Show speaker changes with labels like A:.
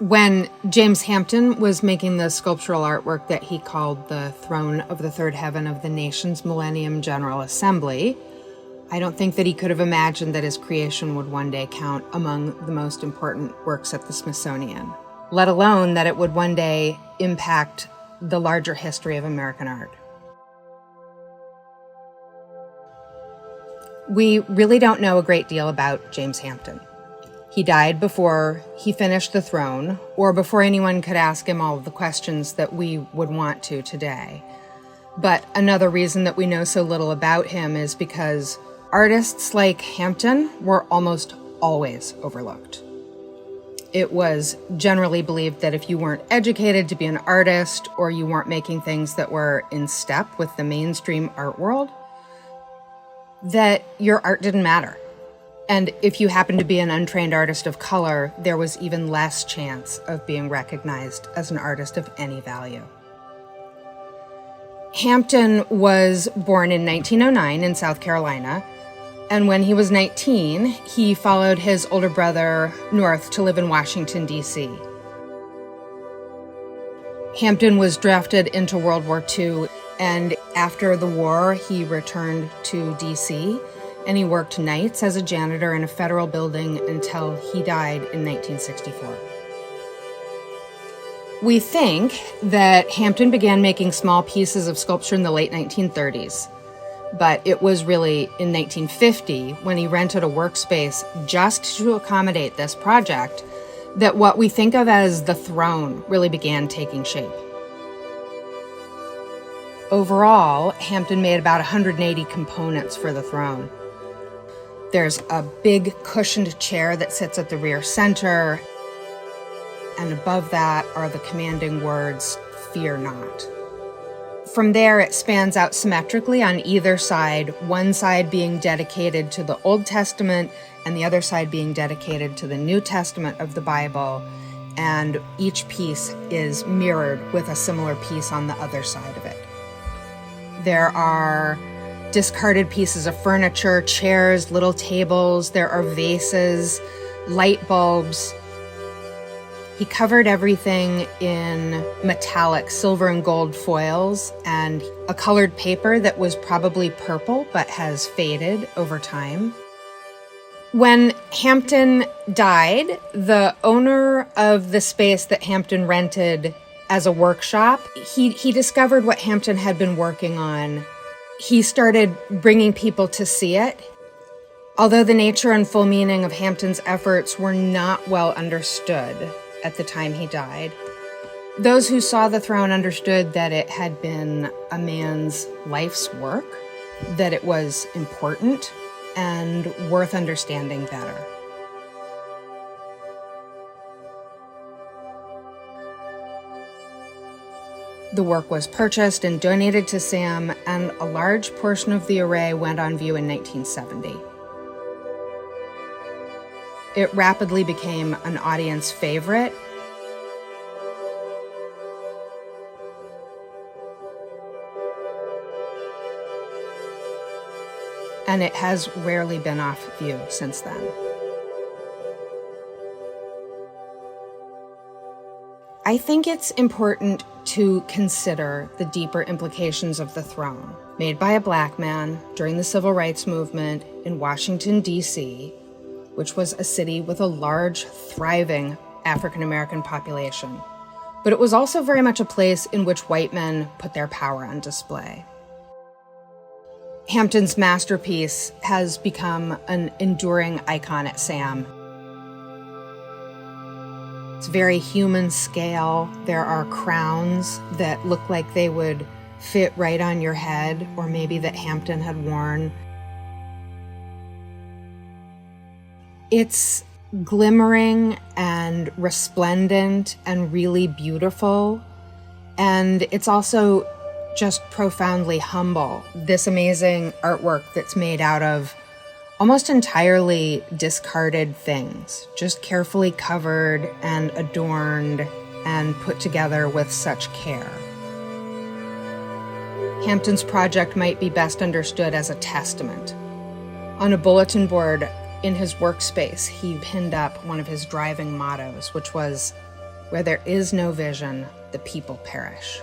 A: When James Hampton was making the sculptural artwork that he called the Throne of the Third Heaven of the nation's Millennium General Assembly, I don't think that he could have imagined that his creation would one day count among the most important works at the Smithsonian, let alone that it would one day impact the larger history of American art. We really don't know a great deal about James Hampton. He died before he finished The Throne, or before anyone could ask him all of the questions that we would want to today. But another reason that we know so little about him is because artists like Hampton were almost always overlooked. It was generally believed that if you weren't educated to be an artist, or you weren't making things that were in step with the mainstream art world, that your art didn't matter. And if you happened to be an untrained artist of color, there was even less chance of being recognized as an artist of any value. Hampton was born in 1909 in South Carolina, and when he was 19, he followed his older brother north to live in Washington, D.C. Hampton was drafted into World War II, and after the war, he returned to D.C., and he worked nights as a janitor in a federal building until he died in 1964. We think that Hampton began making small pieces of sculpture in the late 1930s, but it was really in 1950, when he rented a workspace just to accommodate this project, that what we think of as the throne really began taking shape. Overall, Hampton made about 180 components for the throne. There's a big cushioned chair that sits at the rear center, and above that are the commanding words, "Fear not." From there, it spans out symmetrically on either side, one side being dedicated to the Old Testament and the other side being dedicated to the New Testament of the Bible, and each piece is mirrored with a similar piece on the other side of it. There are discarded pieces of furniture, chairs, little tables, there are vases, light bulbs. He covered everything in metallic silver and gold foils and a colored paper that was probably purple but has faded over time. When Hampton died, the owner of the space that Hampton rented as a workshop, he discovered what Hampton had been working on. He started bringing people to see it. Although the nature and full meaning of Hampton's efforts were not well understood at the time he died, those who saw the throne understood that it had been a man's life's work, that it was important and worth understanding better. The work was purchased and donated to Sam, and a large portion of the array went on view in 1970. It rapidly became an audience favorite. And it has rarely been off view since then. I think it's important to consider the deeper implications of the throne, made by a Black man during the Civil Rights Movement in Washington, D.C., which was a city with a large, thriving African-American population. But it was also very much a place in which white men put their power on display. Hampton's masterpiece has become an enduring icon at SAM. It's very human scale. There are crowns that look like they would fit right on your head, or maybe that Hampton had worn. It's glimmering and resplendent and really beautiful. And it's also just profoundly humble. This amazing artwork that's made out of almost entirely discarded things, just carefully covered and adorned and put together with such care. Hampton's project might be best understood as a testament. On a bulletin board in his workspace, he pinned up one of his driving mottos, which was, Where there is no vision, the people perish.